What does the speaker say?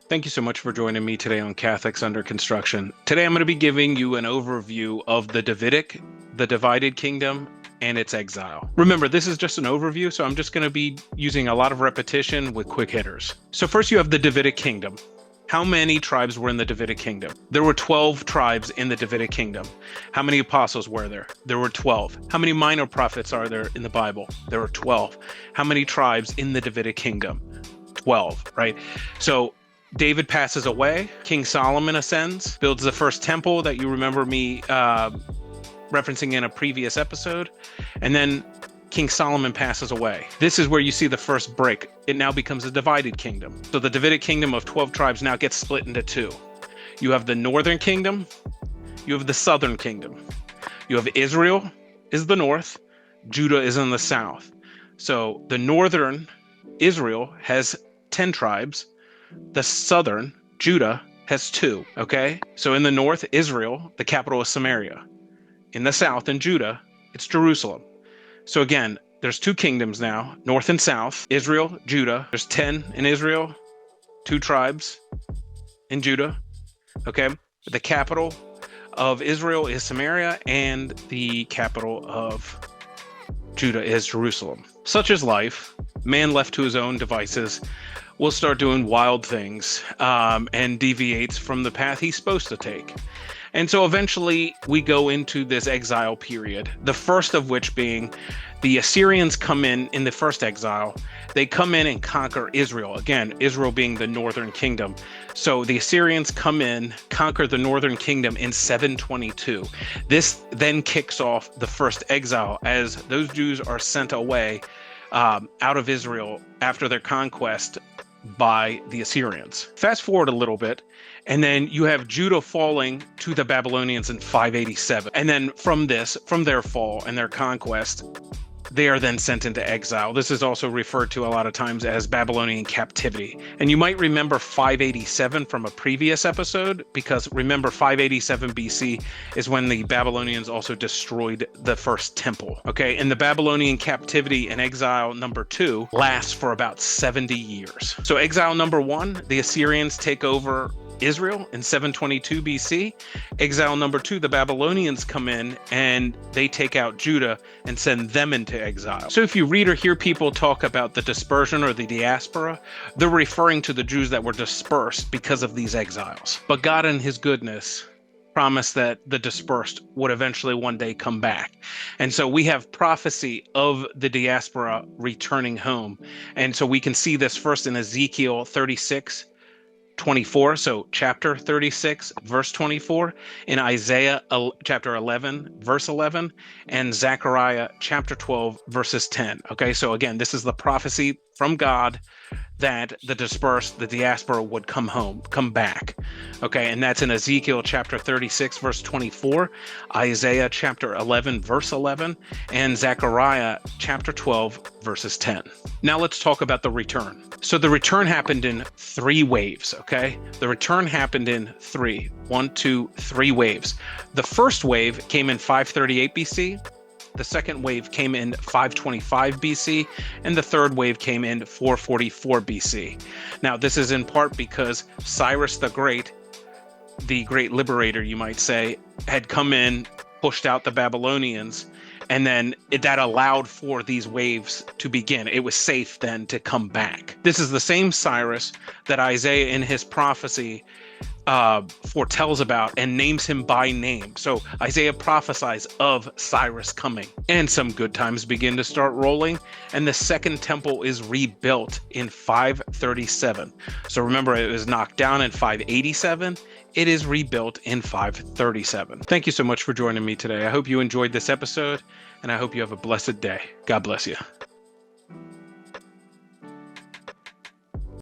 Thank you so much for joining me today on Catholics Under Construction. Today I'm going to be giving you an overview of the Davidic, the divided kingdom, and its exile. Remember, this is just an overview, so I'm just going to be using a lot of repetition with quick hitters. So first you have the Davidic kingdom. How many tribes were in the Davidic kingdom? There were 12 tribes in the Davidic kingdom. How many apostles were there? There were 12. How many minor prophets are there in the Bible? There were 12. How many tribes in the Davidic kingdom? 12, right? So David passes away. King Solomon ascends, builds the first temple that you remember me referencing in a previous episode. And then King Solomon passes away. This is where you see the first break. It now becomes a divided kingdom. So the Davidic kingdom of 12 tribes now gets split into two. You have the northern kingdom. You have the southern kingdom. You have Israel is the north. Judah is in the south. So the northern Israel has 10 tribes. The southern, Judah, has 2, okay? So in the north, Israel, the capital is Samaria. In the south, in Judah, it's Jerusalem. So again, there's 2 kingdoms now, north and south, Israel, Judah. There's 10 in Israel, 2 tribes in Judah, okay? The capital of Israel is Samaria, and the capital of Judah is Jerusalem. Such is life. Man left to his own devices will start doing wild things and deviates from the path he's supposed to take. And so eventually we go into this exile period, the first of which being the Assyrians come in the first exile. They come in and conquer Israel. Again, Israel being the northern kingdom. So the Assyrians come in, conquer the northern kingdom in 722. This then kicks off the first exile as those Jews are sent away out of Israel after their conquest by the Assyrians. Fast forward a little bit, and then you have Judah falling to the Babylonians in 587. And then from their fall and their conquest, they are then sent into exile. This is also referred to a lot of times as Babylonian captivity. And you might remember 587 from a previous episode, because remember 587 BC is when the Babylonians also destroyed the first temple. Okay, and the Babylonian captivity and exile number 2 lasts for about 70 years. So exile number 1, the Assyrians take over Israel in 722 BC. Exile number 2, the Babylonians come in and they take out Judah and send them into exile. So if you read or hear people talk about the dispersion or the diaspora, they're referring to the Jews that were dispersed because of these exiles. But God in his goodness promised that the dispersed would eventually one day come back. And so we have prophecy of the diaspora returning home. And so we can see this first in Ezekiel 36:24, so chapter 36, verse 24, in Isaiah chapter 11, verse 11, and Zechariah chapter 12, verses 10. Okay, so again, this is the prophecy from God that the dispersed, the diaspora would come home, come back. Okay, and that's in Ezekiel chapter 36, verse 24, Isaiah chapter 11, verse 11, and Zechariah chapter 12, verses 10. Now let's talk about the return. So the return happened in 3 waves, okay? The return happened in 3 waves. The first wave came in 538 BC. The second wave came in 525 BC, and the third wave came in 444 BC. Now, this is in part because Cyrus the Great liberator, you might say, had come in, pushed out the Babylonians, and then that allowed for these waves to begin. It was safe then to come back. This is the same Cyrus that Isaiah in his prophecy foretells about and names him by name. So Isaiah prophesies of Cyrus coming, and some good times begin to start rolling, and the second temple is rebuilt in 537. So remember, it was knocked down in 587. It is rebuilt in 537. Thank you so much for joining me today. I hope you enjoyed this episode, and I hope you have a blessed day. God bless you.